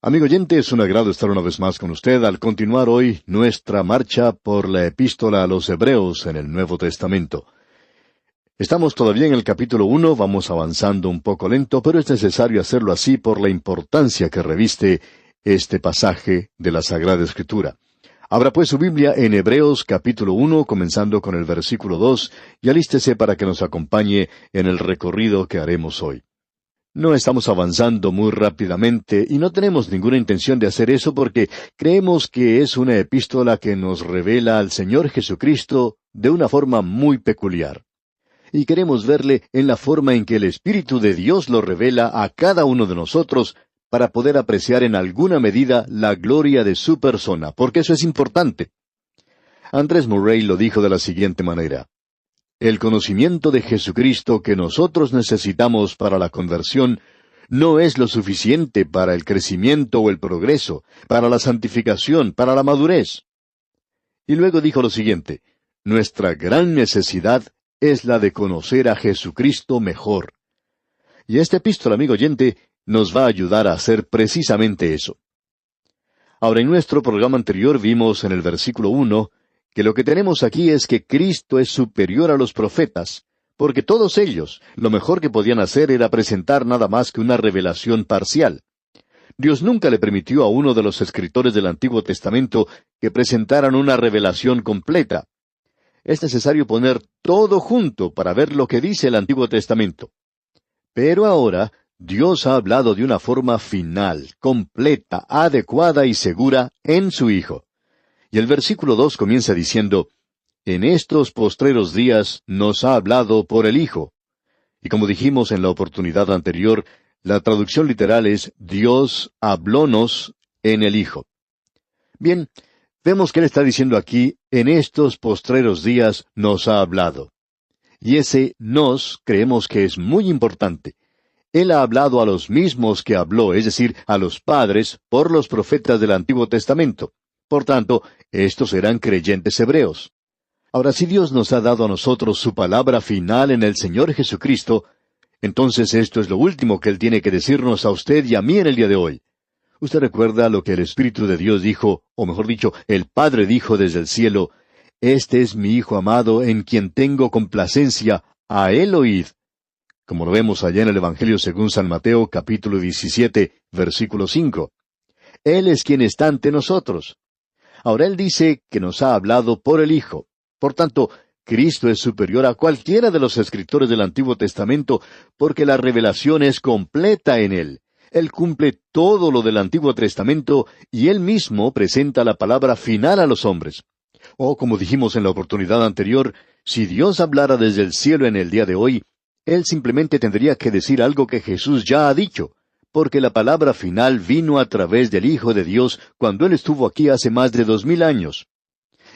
Amigo oyente, es un agrado estar una vez más con usted al continuar hoy nuestra marcha por la epístola a los Hebreos en el Nuevo Testamento. Estamos todavía en el capítulo 1, vamos avanzando un poco lento, pero es necesario hacerlo así por la importancia que reviste este pasaje de la Sagrada Escritura. Abra pues su Biblia en Hebreos capítulo 1, comenzando con el versículo 2, y alístese para que nos acompañe en el recorrido que haremos hoy. No estamos avanzando muy rápidamente y no tenemos ninguna intención de hacer eso porque creemos que es una epístola que nos revela al Señor Jesucristo de una forma muy peculiar. Y queremos verle en la forma en que el Espíritu de Dios lo revela a cada uno de nosotros para poder apreciar en alguna medida la gloria de su persona, porque eso es importante. Andrés Murray lo dijo de la siguiente manera: el conocimiento de Jesucristo que nosotros necesitamos para la conversión no es lo suficiente para el crecimiento o el progreso, para la santificación, para la madurez. Y luego dijo lo siguiente: nuestra gran necesidad es la de conocer a Jesucristo mejor. Y esta epístola, amigo oyente, nos va a ayudar a hacer precisamente eso. Ahora, en nuestro programa anterior vimos en el versículo 1 que lo que tenemos aquí es que Cristo es superior a los profetas, porque todos ellos, lo mejor que podían hacer era presentar nada más que una revelación parcial. Dios nunca le permitió a uno de los escritores del Antiguo Testamento que presentaran una revelación completa. Es necesario poner todo junto para ver lo que dice el Antiguo Testamento. Pero ahora, Dios ha hablado de una forma final, completa, adecuada y segura en su Hijo. Y el versículo 2 comienza diciendo: en estos postreros días nos ha hablado por el Hijo. Y como dijimos en la oportunidad anterior, la traducción literal es: Dios hablónos en el Hijo. Bien, vemos que Él está diciendo aquí: en estos postreros días nos ha hablado. Y ese nos creemos que es muy importante. Él ha hablado a los mismos que habló, es decir, a los padres, por los profetas del Antiguo Testamento. Por tanto, estos eran creyentes hebreos. Ahora, si Dios nos ha dado a nosotros su palabra final en el Señor Jesucristo, entonces esto es lo último que Él tiene que decirnos a usted y a mí en el día de hoy. Usted recuerda lo que el Espíritu de Dios dijo, o mejor dicho, el Padre dijo desde el cielo: este es mi Hijo amado en quien tengo complacencia, a Él oíd. Como lo vemos allá en el Evangelio según San Mateo, capítulo 17, versículo 5. Él es quien está ante nosotros. Ahora Él dice que nos ha hablado por el Hijo. Por tanto, Cristo es superior a cualquiera de los escritores del Antiguo Testamento, porque la revelación es completa en Él. Él cumple todo lo del Antiguo Testamento, y Él mismo presenta la palabra final a los hombres. O, como dijimos en la oportunidad anterior, si Dios hablara desde el cielo en el día de hoy, Él simplemente tendría que decir algo que Jesús ya ha dicho, porque la palabra final vino a través del Hijo de Dios cuando Él estuvo aquí hace más de 2000 años.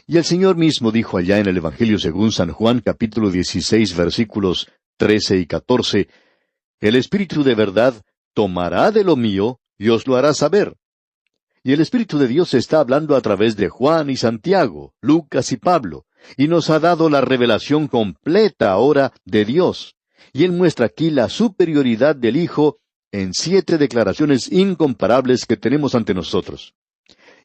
Y el Señor mismo dijo allá en el Evangelio según San Juan, capítulo 16, versículos 13 y 14, el Espíritu de verdad tomará de lo mío y os lo hará saber. Y el Espíritu de Dios está hablando a través de Juan y Santiago, Lucas y Pablo, y nos ha dado la revelación completa ahora de Dios. Y Él muestra aquí la superioridad del Hijo en 7 declaraciones incomparables que tenemos ante nosotros.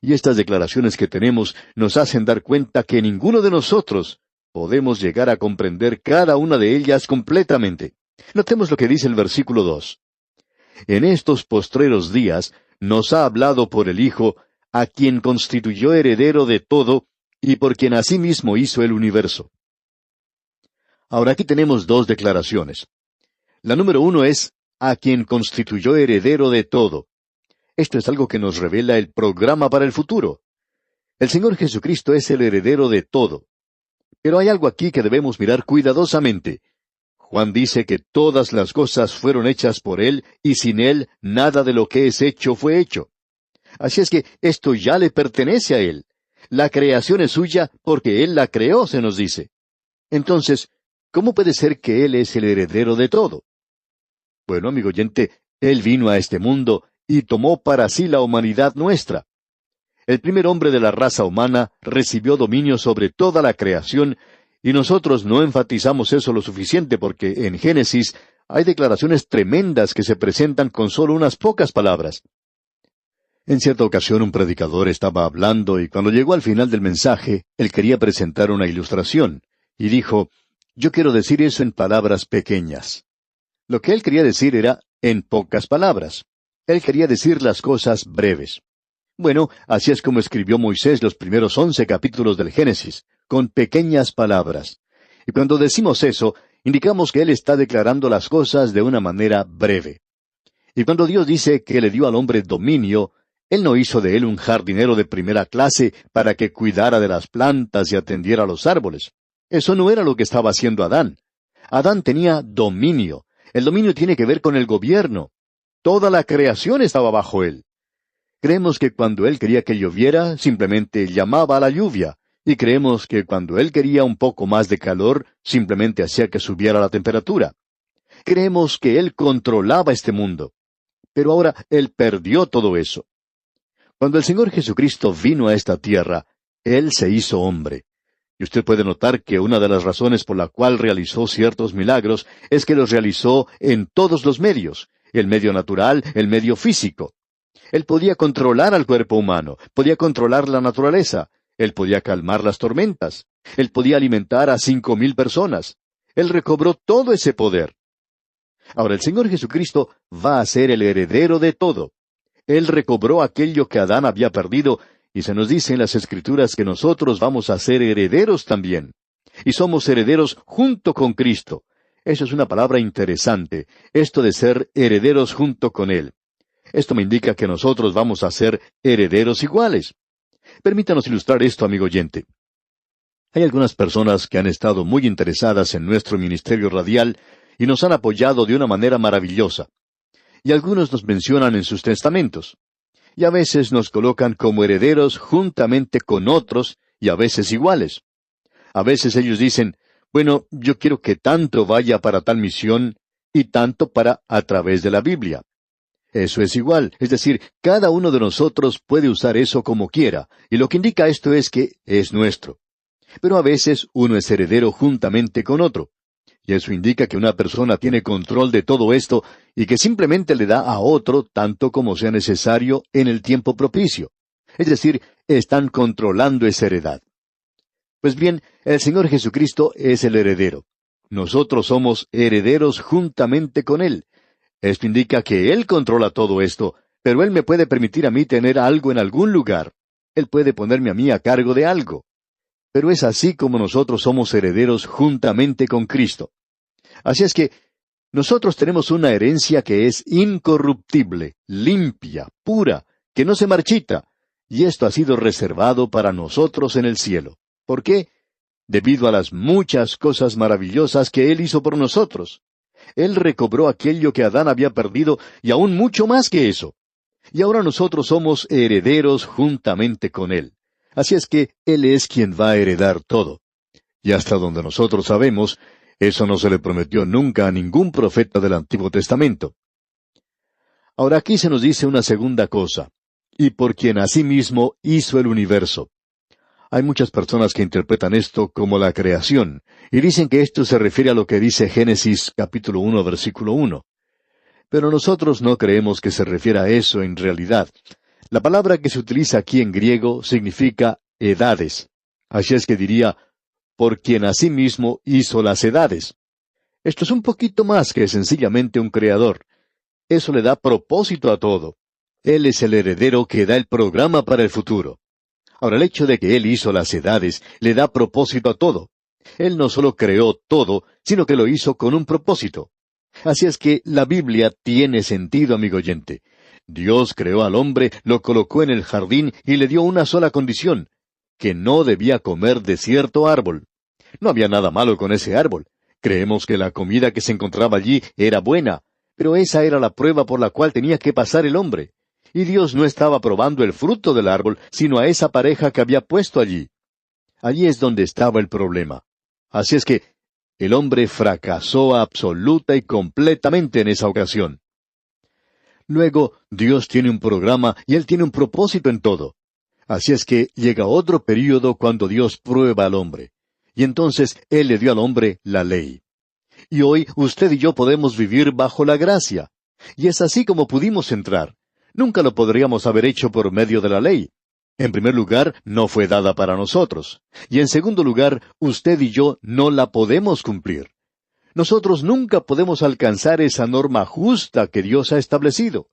Y estas declaraciones que tenemos nos hacen dar cuenta que ninguno de nosotros podemos llegar a comprender cada una de ellas completamente. Notemos lo que dice el versículo 2. En estos postreros días nos ha hablado por el Hijo, a quien constituyó heredero de todo, y por quien asimismo hizo el universo. Ahora aquí tenemos 2 declaraciones. La número 1 es: a quien constituyó heredero de todo. Esto es algo que nos revela el programa para el futuro. El Señor Jesucristo es el heredero de todo. Pero hay algo aquí que debemos mirar cuidadosamente. Juan dice que todas las cosas fueron hechas por Él, y sin Él nada de lo que es hecho fue hecho. Así es que esto ya le pertenece a Él. La creación es suya porque Él la creó, se nos dice. Entonces, ¿cómo puede ser que Él es el heredero de todo? Bueno, amigo oyente, Él vino a este mundo y tomó para sí la humanidad nuestra. El primer hombre de la raza humana recibió dominio sobre toda la creación, y nosotros no enfatizamos eso lo suficiente porque en Génesis hay declaraciones tremendas que se presentan con solo unas pocas palabras. En cierta ocasión un predicador estaba hablando y cuando llegó al final del mensaje, él quería presentar una ilustración, y dijo, «Yo quiero decir eso en palabras pequeñas». Lo que él quería decir era en pocas palabras. Él quería decir las cosas breves. Bueno, así es como escribió Moisés los primeros 11 capítulos del Génesis, con pequeñas palabras. Y cuando decimos eso, indicamos que él está declarando las cosas de una manera breve. Y cuando Dios dice que le dio al hombre dominio, Él no hizo de él un jardinero de primera clase para que cuidara de las plantas y atendiera a los árboles. Eso no era lo que estaba haciendo Adán. Adán tenía dominio. El dominio tiene que ver con el gobierno. Toda la creación estaba bajo él. Creemos que cuando él quería que lloviera, simplemente llamaba a la lluvia. Y creemos que cuando él quería un poco más de calor, simplemente hacía que subiera la temperatura. Creemos que él controlaba este mundo. Pero ahora él perdió todo eso. Cuando el Señor Jesucristo vino a esta tierra, Él se hizo hombre. Y usted puede notar que una de las razones por la cual realizó ciertos milagros es que los realizó en todos los medios, el medio natural, el medio físico. Él podía controlar al cuerpo humano, podía controlar la naturaleza, Él podía calmar las tormentas, Él podía alimentar a 5,000 personas. Él recobró todo ese poder. Ahora el Señor Jesucristo va a ser el heredero de todo. Él recobró aquello que Adán había perdido, y se nos dice en las Escrituras que nosotros vamos a ser herederos también. Y somos herederos junto con Cristo. Eso es una palabra interesante, esto de ser herederos junto con Él. Esto me indica que nosotros vamos a ser herederos iguales. Permítanos ilustrar esto, amigo oyente. Hay algunas personas que han estado muy interesadas en nuestro ministerio radial y nos han apoyado de una manera maravillosa. Y algunos nos mencionan en sus testamentos. Y a veces nos colocan como herederos juntamente con otros y a veces iguales. A veces ellos dicen, bueno, yo quiero que tanto vaya para tal misión y tanto para a través de la Biblia. Eso es igual, es decir, cada uno de nosotros puede usar eso como quiera, y lo que indica esto es que es nuestro. Pero a veces uno es heredero juntamente con otro. Y eso indica que una persona tiene control de todo esto y que simplemente le da a otro tanto como sea necesario en el tiempo propicio. Es decir, están controlando esa heredad. Pues bien, el Señor Jesucristo es el heredero. Nosotros somos herederos juntamente con Él. Esto indica que Él controla todo esto, pero Él me puede permitir a mí tener algo en algún lugar. Él puede ponerme a mí a cargo de algo. Pero es así como nosotros somos herederos juntamente con Cristo. Así es que nosotros tenemos una herencia que es incorruptible, limpia, pura, que no se marchita, y esto ha sido reservado para nosotros en el cielo. ¿Por qué? Debido a las muchas cosas maravillosas que Él hizo por nosotros. Él recobró aquello que Adán había perdido y aún mucho más que eso. Y ahora nosotros somos herederos juntamente con Él. Así es que Él es quien va a heredar todo. Y hasta donde nosotros sabemos, eso no se le prometió nunca a ningún profeta del Antiguo Testamento. Ahora aquí se nos dice una segunda cosa, y por quien asimismo hizo el universo. Hay muchas personas que interpretan esto como la creación, y dicen que esto se refiere a lo que dice Génesis capítulo 1, versículo 1. Pero nosotros no creemos que se refiera a eso en realidad. La palabra que se utiliza aquí en griego significa edades. Así es que diría, por quien asimismo hizo las edades. Esto es un poquito más que sencillamente un creador. Eso le da propósito a todo. Él es el heredero que da el programa para el futuro. Ahora, el hecho de que Él hizo las edades le da propósito a todo. Él no solo creó todo, sino que lo hizo con un propósito. Así es que la Biblia tiene sentido, amigo oyente. Dios creó al hombre, lo colocó en el jardín y le dio una sola condición, que no debía comer de cierto árbol. No había nada malo con ese árbol. Creemos que la comida que se encontraba allí era buena, pero esa era la prueba por la cual tenía que pasar el hombre. Y Dios no estaba probando el fruto del árbol, sino a esa pareja que había puesto allí. Allí es donde estaba el problema. Así es que el hombre fracasó absoluta y completamente en esa ocasión. Luego, Dios tiene un programa y Él tiene un propósito en todo. Así es que llega otro período cuando Dios prueba al hombre. Y entonces Él le dio al hombre la ley. Y hoy usted y yo podemos vivir bajo la gracia. Y es así como pudimos entrar. Nunca lo podríamos haber hecho por medio de la ley. En primer lugar, no fue dada para nosotros. Y en segundo lugar, usted y yo no la podemos cumplir. Nosotros nunca podemos alcanzar esa norma justa que Dios ha establecido.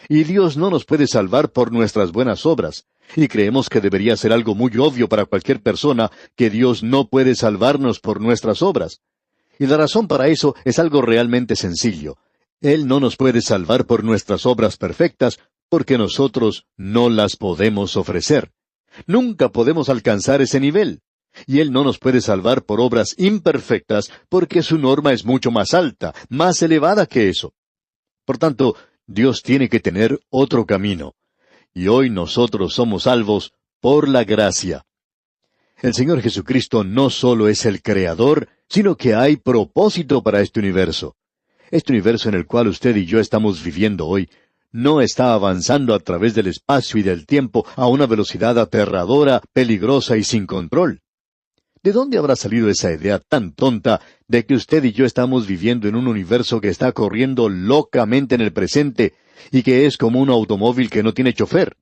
Y Dios no nos puede salvar por nuestras buenas obras. Y creemos que debería ser algo muy obvio para cualquier persona que Dios no puede salvarnos por nuestras obras. Y la razón para eso es algo realmente sencillo. Él no nos puede salvar por nuestras obras perfectas, porque nosotros no las podemos ofrecer. Nunca podemos alcanzar ese nivel. Y Él no nos puede salvar por obras imperfectas, porque su norma es mucho más alta, más elevada que eso. Por tanto, Dios tiene que tener otro camino. Y hoy nosotros somos salvos por la gracia. El Señor Jesucristo no solo es el Creador, sino que hay propósito para este universo. Este universo en el cual usted y yo estamos viviendo hoy no está avanzando a través del espacio y del tiempo a una velocidad aterradora, peligrosa y sin control. ¿De dónde habrá salido esa idea tan tonta de que usted y yo estamos viviendo en un universo que está corriendo locamente en el presente y que es como un automóvil que no tiene chofer?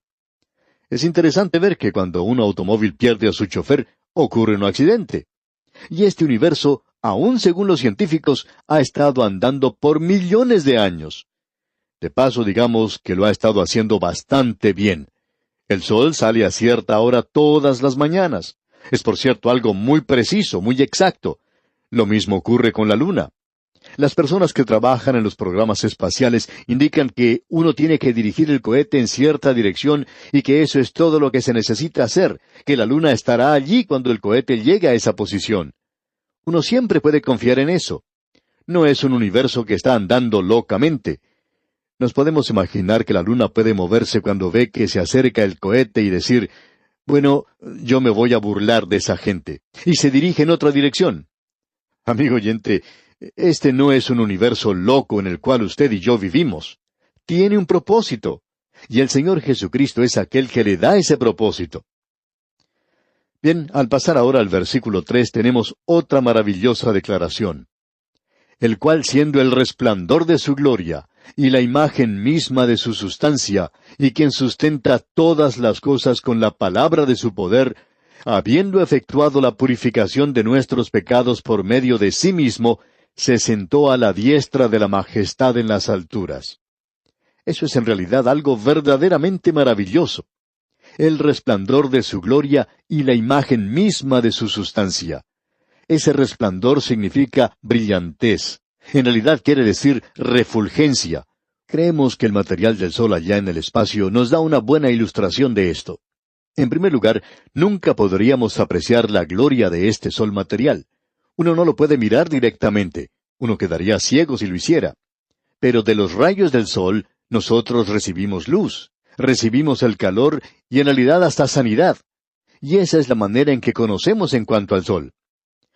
Es interesante ver que cuando un automóvil pierde a su chofer, ocurre un accidente. Y este universo, aun según los científicos, ha estado andando por millones de años. De paso, digamos que lo ha estado haciendo bastante bien. El sol sale a cierta hora todas las mañanas. Es por cierto algo muy preciso, muy exacto. Lo mismo ocurre con la luna. Las personas que trabajan en los programas espaciales indican que uno tiene que dirigir el cohete en cierta dirección y que eso es todo lo que se necesita hacer, que la luna estará allí cuando el cohete llegue a esa posición. Uno siempre puede confiar en eso. No es un universo que está andando locamente. Nos podemos imaginar que la luna puede moverse cuando ve que se acerca el cohete y decir, bueno, yo me voy a burlar de esa gente, y se dirige en otra dirección. Amigo oyente, este no es un universo loco en el cual usted y yo vivimos. Tiene un propósito, y el Señor Jesucristo es aquel que le da ese propósito. Bien, al pasar ahora al versículo 3 tenemos otra maravillosa declaración. El cual siendo el resplandor de su gloria, y la imagen misma de su sustancia, y quien sustenta todas las cosas con la palabra de su poder, habiendo efectuado la purificación de nuestros pecados por medio de sí mismo, se sentó a la diestra de la majestad en las alturas. Eso es en realidad algo verdaderamente maravilloso. El resplandor de su gloria y la imagen misma de su sustancia. Ese resplandor significa brillantez. En realidad quiere decir refulgencia. Creemos que el material del sol allá en el espacio nos da una buena ilustración de esto. En primer lugar, nunca podríamos apreciar la gloria de este sol material. Uno no lo puede mirar directamente. Uno quedaría ciego si lo hiciera. Pero de los rayos del sol, nosotros recibimos luz, recibimos el calor y en realidad hasta sanidad. Y esa es la manera en que conocemos en cuanto al sol.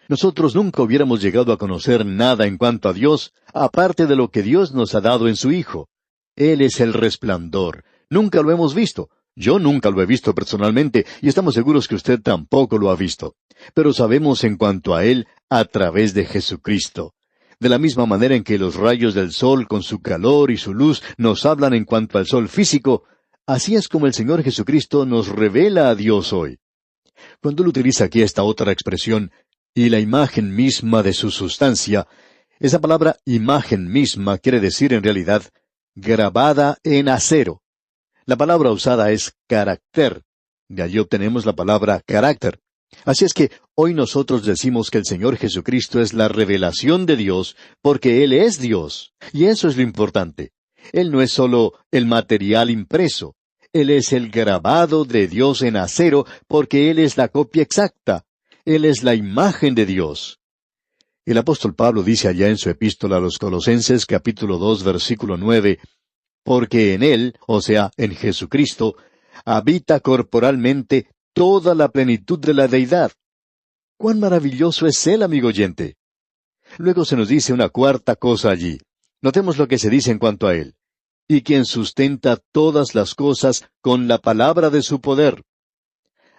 Nosotros nunca hubiéramos llegado a conocer nada en cuanto a Dios, aparte de lo que Dios nos ha dado en su Hijo. Él es el resplandor. Nunca lo hemos visto. Yo nunca lo he visto personalmente, y estamos seguros que usted tampoco lo ha visto. Pero sabemos en cuanto a Él a través de Jesucristo. De la misma manera en que los rayos del sol, con su calor y su luz, nos hablan en cuanto al sol físico, así es como el Señor Jesucristo nos revela a Dios hoy. Cuando Él utiliza aquí esta otra expresión, y la imagen misma de su sustancia, esa palabra imagen misma quiere decir en realidad grabada en acero. La palabra usada es carácter. De allí obtenemos la palabra carácter. Así es que hoy nosotros decimos que el Señor Jesucristo es la revelación de Dios, porque Él es Dios. Y eso es lo importante. Él no es solo el material impreso. Él es el grabado de Dios en acero, porque Él es la copia exacta. Él es la imagen de Dios. El apóstol Pablo dice allá en su epístola a los Colosenses, capítulo 2, versículo 9, porque en Él, o sea, en Jesucristo, habita corporalmente toda la plenitud de la deidad. ¡Cuán maravilloso es Él, amigo oyente! Luego se nos dice una cuarta cosa allí. Notemos lo que se dice en cuanto a Él. Y quien sustenta todas las cosas con la palabra de su poder.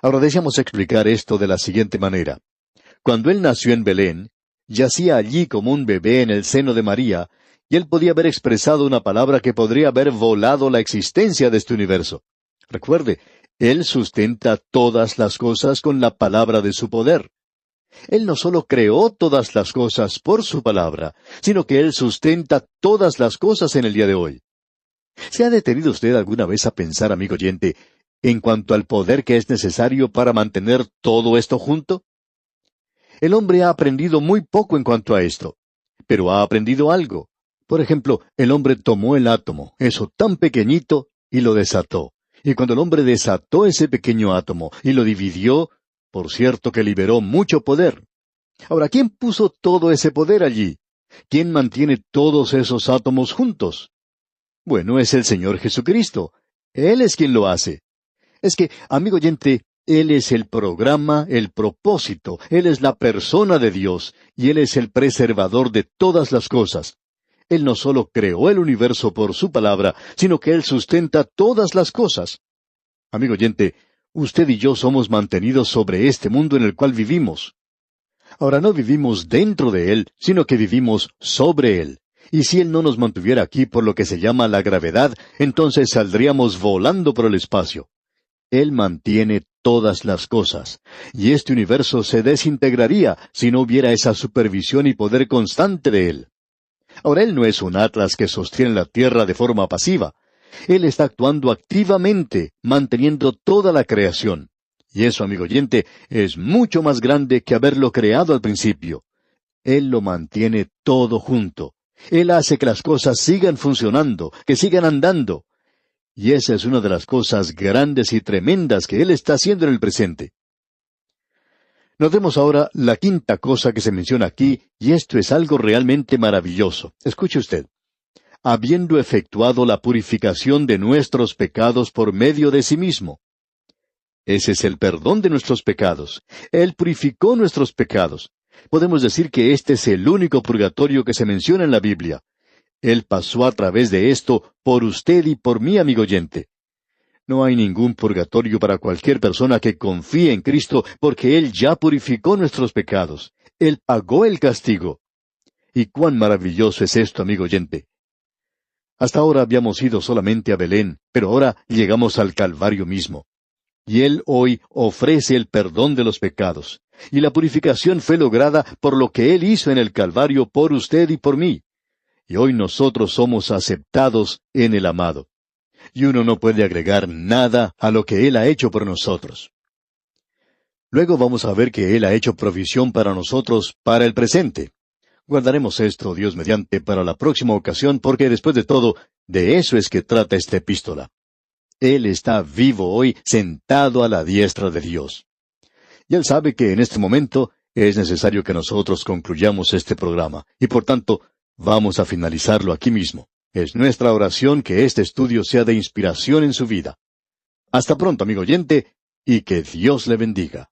Ahora deseamos explicar esto de la siguiente manera. Cuando Él nació en Belén, yacía allí como un bebé en el seno de María, y él podía haber expresado una palabra que podría haber volado la existencia de este universo. Recuerde, él sustenta todas las cosas con la palabra de su poder. Él no solo creó todas las cosas por su palabra, sino que él sustenta todas las cosas en el día de hoy. ¿Se ha detenido usted alguna vez a pensar, amigo oyente, en cuanto al poder que es necesario para mantener todo esto junto? El hombre ha aprendido muy poco en cuanto a esto, pero ha aprendido algo. Por ejemplo, el hombre tomó el átomo, eso tan pequeñito, y lo desató. Y cuando el hombre desató ese pequeño átomo y lo dividió, por cierto que liberó mucho poder. Ahora, ¿quién puso todo ese poder allí? ¿Quién mantiene todos esos átomos juntos? Bueno, es el Señor Jesucristo. Él es quien lo hace. Es que, amigo oyente, Él es el programa, el propósito, Él es la persona de Dios, y Él es el preservador de todas las cosas. Él no solo creó el universo por su palabra, sino que Él sustenta todas las cosas. Amigo oyente, usted y yo somos mantenidos sobre este mundo en el cual vivimos. Ahora no vivimos dentro de Él, sino que vivimos sobre Él. Y si Él no nos mantuviera aquí por lo que se llama la gravedad, entonces saldríamos volando por el espacio. Él mantiene todas las cosas, y este universo se desintegraría si no hubiera esa supervisión y poder constante de Él. Ahora Él no es un atlas que sostiene la tierra de forma pasiva. Él está actuando activamente, manteniendo toda la creación. Y eso, amigo oyente, es mucho más grande que haberlo creado al principio. Él lo mantiene todo junto. Él hace que las cosas sigan funcionando, que sigan andando. Y esa es una de las cosas grandes y tremendas que Él está haciendo en el presente. Notemos ahora la quinta cosa que se menciona aquí, y esto es algo realmente maravilloso. Escuche usted. Habiendo efectuado la purificación de nuestros pecados por medio de sí mismo. Ese es el perdón de nuestros pecados. Él purificó nuestros pecados. Podemos decir que este es el único purgatorio que se menciona en la Biblia. Él pasó a través de esto por usted y por mí, amigo oyente. No hay ningún purgatorio para cualquier persona que confíe en Cristo, porque Él ya purificó nuestros pecados. Él pagó el castigo. Y cuán maravilloso es esto, amigo oyente. Hasta ahora habíamos ido solamente a Belén, pero ahora llegamos al Calvario mismo. Y Él hoy ofrece el perdón de los pecados. Y la purificación fue lograda por lo que Él hizo en el Calvario por usted y por mí. Y hoy nosotros somos aceptados en el amado. Y uno no puede agregar nada a lo que Él ha hecho por nosotros. Luego vamos a ver que Él ha hecho provisión para nosotros para el presente. Guardaremos esto, Dios mediante, para la próxima ocasión, porque después de todo, de eso es que trata esta epístola. Él está vivo hoy, sentado a la diestra de Dios. Y Él sabe que en este momento es necesario que nosotros concluyamos este programa, y por tanto, vamos a finalizarlo aquí mismo. Es nuestra oración que este estudio sea de inspiración en su vida. Hasta pronto, amigo oyente, y que Dios le bendiga.